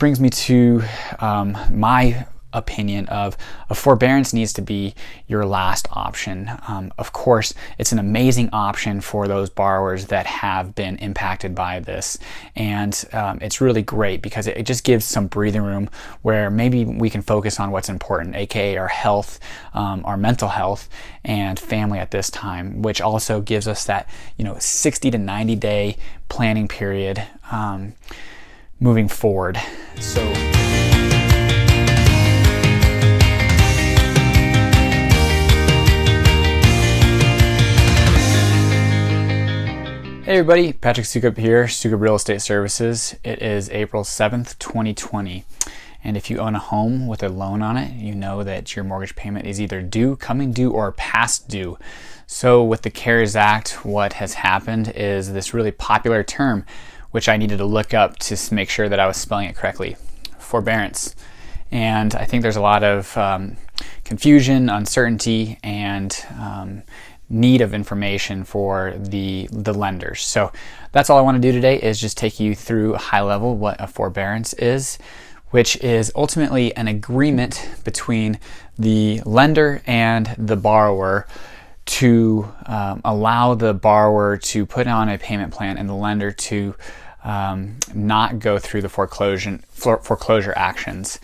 brings me to my opinion of a forbearance needs to be your last option. Of course, it's an amazing option for those borrowers that have been impacted by this, and it's really great because it just gives some breathing room where maybe we can focus on what's important, aka our health, our mental health, and family at this time, which also gives us that 60 to 90 day planning period moving forward. So hey everybody, Patrick Sukup here, Sukup Real Estate Services. It is April 7th, 2020. And if you own a home with a loan on it, you know that your mortgage payment is either due, coming due, or past due. So with the CARES Act, what has happened is this really popular term, which I needed to look up to make sure that I was spelling it correctly, forbearance. And I think there's a lot of confusion, uncertainty, and need of information for the lenders. So that's all I want to do today is just take you through a high level what a forbearance is, which is ultimately an agreement between the lender and the borrower to allow the borrower to put on a payment plan and the lender to not go through the foreclosure actions.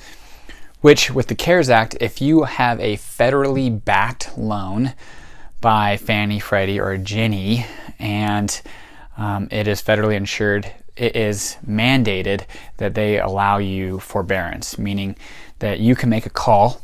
Which with the CARES Act, if you have a federally backed loan by Fannie, Freddie, or Ginnie, and it is federally insured, it is mandated that they allow you forbearance, meaning that you can make a call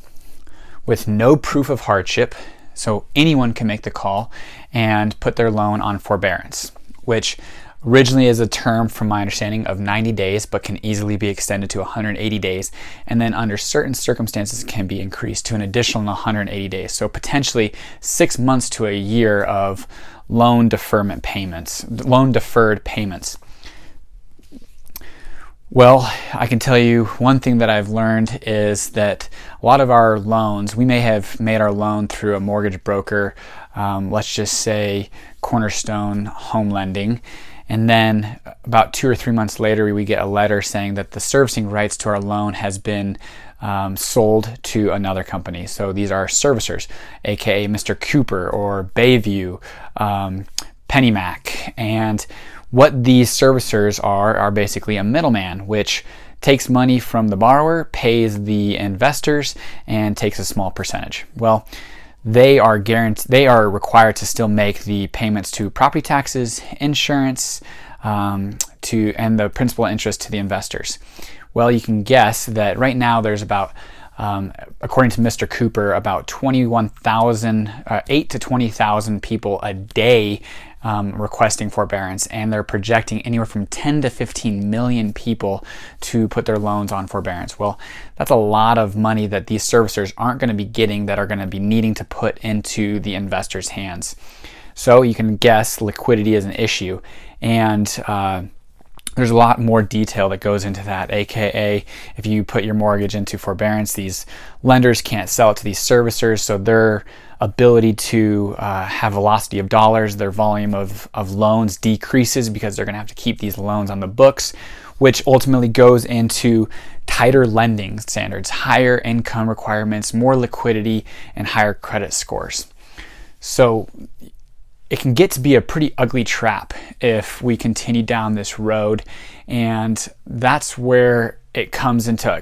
with no proof of hardship, so anyone can make the call and put their loan on forbearance, which originally is a term, from my understanding, of 90 days, but can easily be extended to 180 days, and then under certain circumstances can be increased to an additional 180 days. So potentially 6 months to a year of loan deferred payments. Well, I can tell you one thing that I've learned is that a lot of our loans, we may have made our loan through a mortgage broker, let's just say Cornerstone Home Lending, and then about 2 or 3 months later, we get a letter saying that the servicing rights to our loan has been sold to another company. So these are servicers, aka Mr. Cooper or Bayview, PennyMac. And what these servicers are basically a middleman, which takes money from the borrower, pays the investors, and takes a small percentage. Well, they are required to still make the payments to property taxes, insurance, and the principal interest to the investors. Well, you can guess that right now there's about, according to Mr. Cooper, about 8 to 20,000 people a day requesting forbearance, and they're projecting anywhere from 10 to 15 million people to put their loans on forbearance. Well, that's a lot of money that these servicers aren't going to be getting, that are going to be needing to put into the investors' hands. So you can guess liquidity is an issue, and there's a lot more detail that goes into that, aka if you put your mortgage into forbearance, these lenders can't sell it to these servicers, so their ability to have velocity of dollars, their volume of loans decreases because they're going to have to keep these loans on the books, which ultimately goes into tighter lending standards, higher income requirements, more liquidity, and higher credit scores. So it can get to be a pretty ugly trap if we continue down this road, and that's where it comes into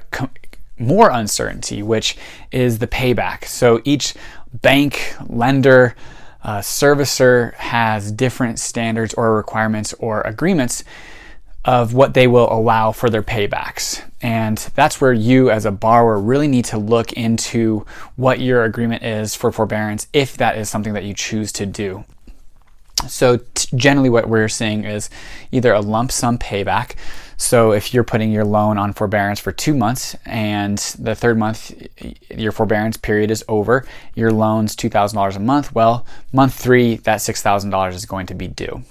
more uncertainty, which is the payback. So each bank, lender, servicer has different standards or requirements or agreements of what they will allow for their paybacks. And that's where you as a borrower really need to look into what your agreement is for forbearance, if that is something that you choose to do. So generally what we're seeing is either a lump sum payback. So if you're putting your loan on forbearance for 2 months and the third month your forbearance period is over, your loan's $2,000 a month, well, month 3, that $6,000 is going to be due.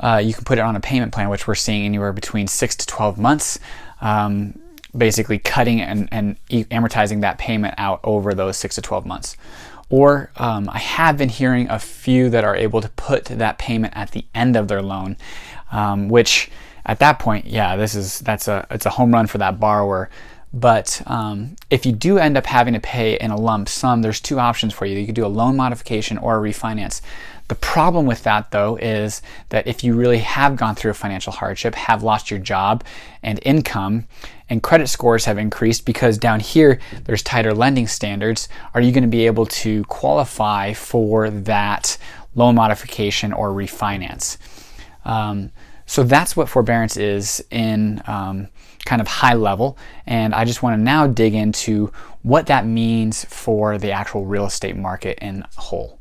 You can put it on a payment plan, which we're seeing anywhere between 6 to 12 months, basically cutting and amortizing that payment out over those 6 to 12 months. Or I have been hearing a few that are able to put that payment at the end of their loan, which at that point, yeah, it's a home run for that borrower. But if you do end up having to pay in a lump sum, there's two options for you. You could do a loan modification or a refinance. The problem with that, though, is that if you really have gone through a financial hardship, have lost your job and income, and credit scores have increased because down here there's tighter lending standards, are you going to be able to qualify for that loan modification or refinance? So that's what forbearance is in kind of high level, and I just want to now dig into what that means for the actual real estate market in whole.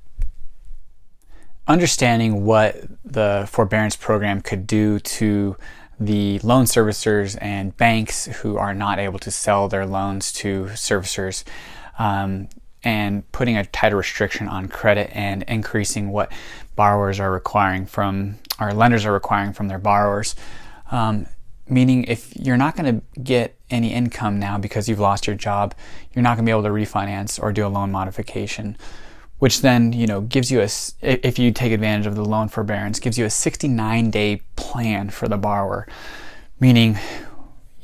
Understanding what the forbearance program could do to the loan servicers and banks who are not able to sell their loans to servicers, and putting a tighter restriction on credit and increasing what borrowers are requiring from, or lenders are requiring from their borrowers. Meaning if you're not going to get any income now because you've lost your job, you're not going to be able to refinance or do a loan modification, which then, gives you if you take advantage of the loan forbearance, gives you a 69-day plan for the borrower, meaning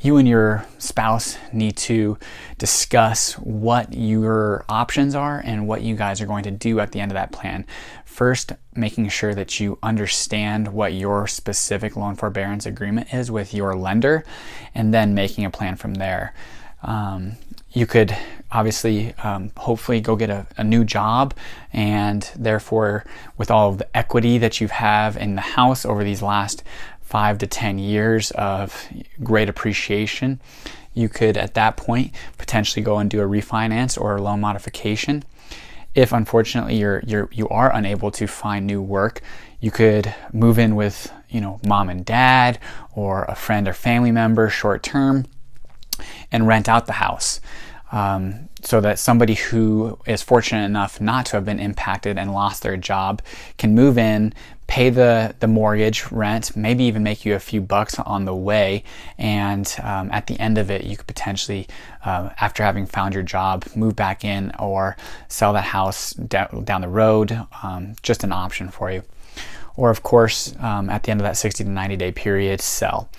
you and your spouse need to discuss what your options are and what you guys are going to do at the end of that plan. First, making sure that you understand what your specific loan forbearance agreement is with your lender, and then making a plan from there. You could obviously, hopefully go get a new job, and therefore with all of the equity that you have in the house over these last 5 to 10 years of great appreciation, you could at that point potentially go and do a refinance or a loan modification. If unfortunately you are unable to find new work, you could move in with mom and dad or a friend or family member short term and rent out the house, so that somebody who is fortunate enough not to have been impacted and lost their job can move in, pay the mortgage, rent, maybe even make you a few bucks on the way, and at the end of it you could potentially, after having found your job, move back in or sell that house down the road. Just an option for you. Or of course, at the end of that 60 to 90 day period, sell.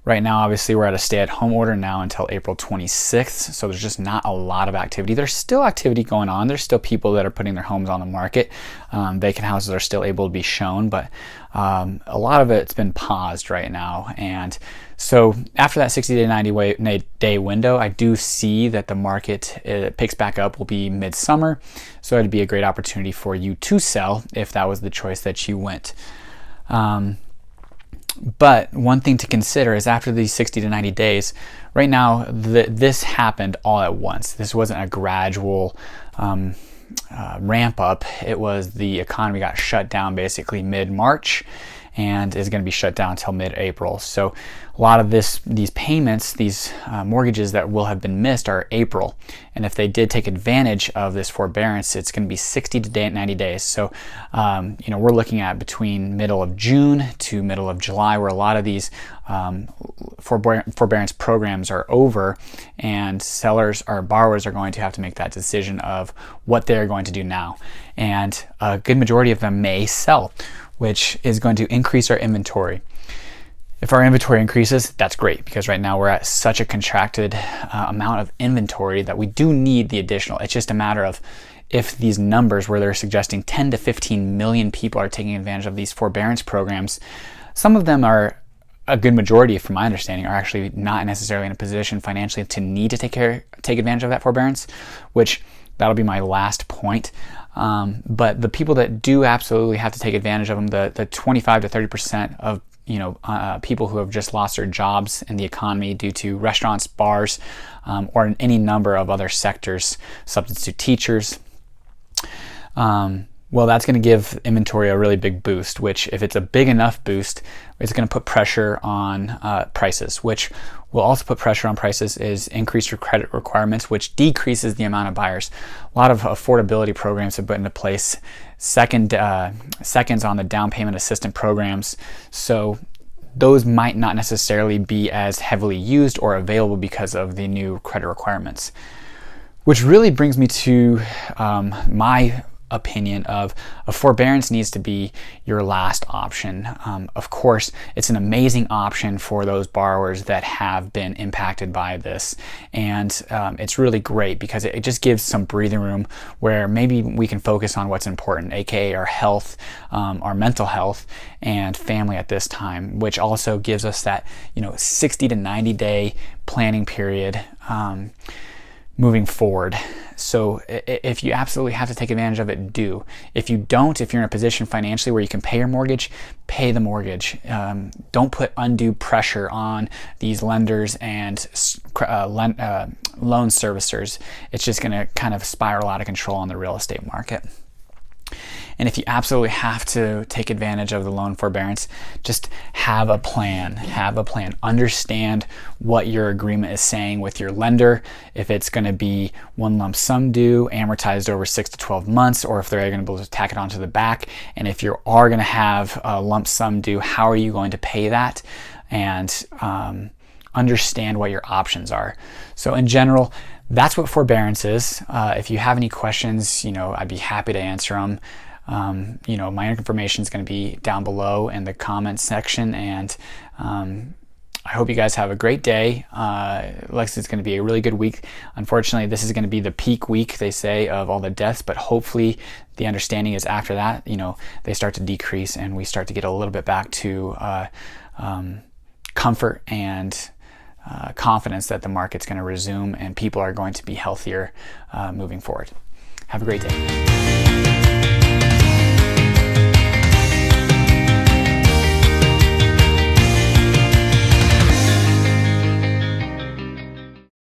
Right now, obviously, we're at a stay-at-home order now until April 26th, so there's just not a lot of activity. There's still activity going on. There's still people that are putting their homes on the market. Vacant houses are still able to be shown, but a lot of it's been paused right now. And so after that 60 to 90 day window, I do see that the market picks back up will be midsummer, so it'd be a great opportunity for you to sell if that was the choice that you went. But one thing to consider is after these 60 to 90 days, right now, this happened all at once. This wasn't a gradual ramp up. It was the economy got shut down basically mid-March and is going to be shut down until mid-April. So a lot of these payments, these mortgages that will have been missed are April. And if they did take advantage of this forbearance, it's going to be 60 to 90 days. So, we're looking at between middle of June to middle of July, where a lot of these forbearance programs are over, and sellers or borrowers are going to have to make that decision of what they're going to do now. And a good majority of them may sell, which is going to increase our inventory. If our inventory increases, that's great, because right now we're at such a contracted amount of inventory that we do need the additional. It's just a matter of if these numbers where they're suggesting 10 to 15 million people are taking advantage of these forbearance programs, some of them are, a good majority from my understanding, are actually not necessarily in a position financially to need to take advantage of that forbearance, which that'll be my last point. But the people that do absolutely have to take advantage of them, the 25 to 30% of people who have just lost their jobs in the economy due to restaurants, bars, or in any number of other sectors, substitute teachers, well, that's going to give inventory a really big boost, which if it's a big enough boost, it's going to put pressure on prices, which will also put pressure on prices is increase your credit requirements, which decreases the amount of buyers. A lot of affordability programs have put into place, seconds on the down payment assistance programs. So those might not necessarily be as heavily used or available because of the new credit requirements. Which really brings me to my opinion of forbearance needs to be your last option. Of course, it's an amazing option for those borrowers that have been impacted by this, and it's really great because it just gives some breathing room where maybe we can focus on what's important, aka our health, our mental health, and family at this time, which also gives us that 60 to 90 day planning period moving forward. So if you absolutely have to take advantage of it, do. If you don't, if you're in a position financially where you can pay your mortgage, pay the mortgage. Don't put undue pressure on these lenders and loan servicers. It's just going to kind of spiral out of control on the real estate market. And if you absolutely have to take advantage of the loan forbearance, just have a plan. Understand what your agreement is saying with your lender. If it's going to be one lump sum due, amortized over 6 to 12 months, or if they're going to be able to tack it onto the back. And if you are going to have a lump sum due, how are you going to pay that? And understand what your options are. So in general, that's what forbearance is. If you have any questions, I'd be happy to answer them. My information is going to be down below in the comments section, and I hope you guys have a great day. It's going to be a really good week. Unfortunately, this is going to be the peak week, they say, of all the deaths, but hopefully the understanding is after that, they start to decrease and we start to get a little bit back to comfort and confidence that the market's going to resume and people are going to be healthier moving forward. Have a great day.